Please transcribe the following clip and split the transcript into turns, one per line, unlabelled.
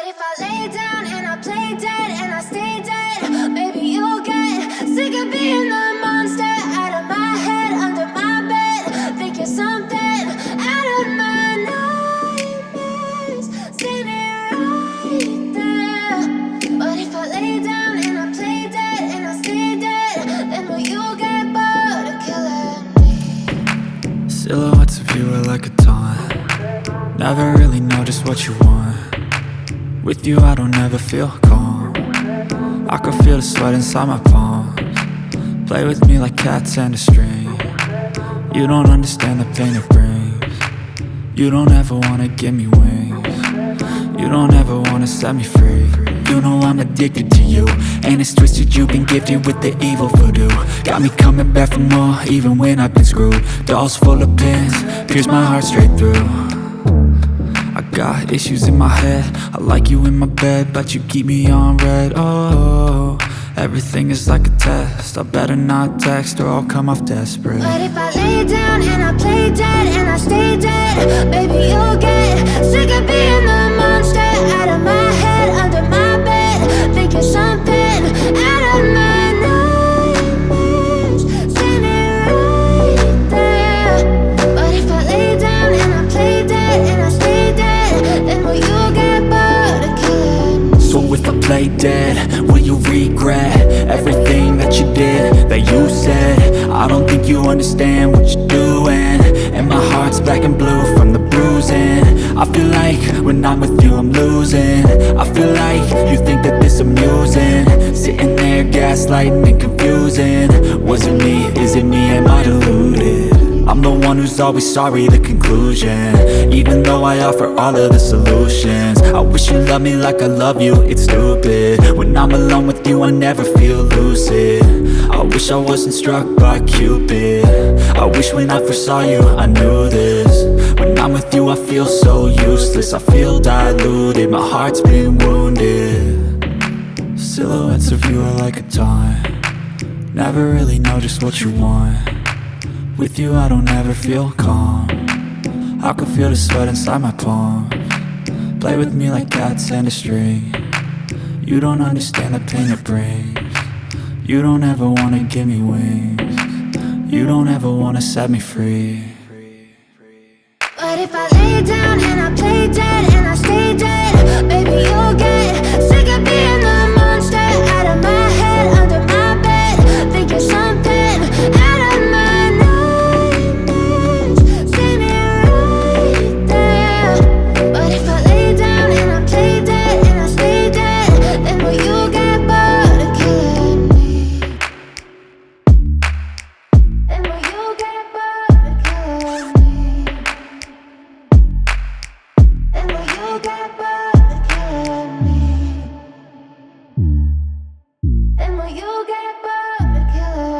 if I lay down and I play dead and I stay dead, maybe you'll get sick of being the monster out of my head, under my bed. Think you're something out of my nightmares, standing right there. But if I lay down and I play dead and I stay dead, then will you get bored of killing me?
Silhouettes of you are like a taunt. Never really know just what you want. With you I don't ever feel calm. I can feel the sweat inside my palms. Play with me like cats and a string. You don't understand the pain it brings. You don't ever wanna give me wings. You don't ever wanna set me free. You know I'm addicted to you, and it's twisted, you've been gifted with the evil voodoo. Got me coming back for more, even when I've been screwed. Dolls full of pins, pierce my heart straight through. I got issues in my head, I like you in my bed, but you keep me on red. Oh, everything is like a test, I better not text or I'll come off desperate.
But if I lay down and I play dead and I stay dead, baby you'll get sick of being the monster out of my head, under my bed. Think you're something out of my nightmares, standing right there. But if I lay down and I play dead and I stay dead, then will you get bored of killing me?
So if I play dead, will you regret everything that you did, that you said? I don't think you understand what you're doing, and my heart's black and blue from the bruising. I feel like when I'm with you I'm losing. I feel like you think that this amusing, sitting there gaslighting and confusing. Was it me? Is it me? Am I deluded? I'm the one who's always sorry, the conclusion, even though I offer all of the solutions. I wish you loved me like I love you, it's stupid. When I'm alone with you I never feel lucid. I wish I wasn't struck by Cupid. I wish when I first saw you I knew this. When I'm with you I feel so useless, I feel diluted, my heart's been wounded. Silhouettes of you are like a taunt. Never really know just what you want. With you I don't ever feel calm. I can feel the sweat inside my palms. Play with me like cats and a string. You don't understand the pain it brings. You don't ever wanna give me wings. You don't ever wanna set me free.
But if I lay down and I play dead and I stay dead,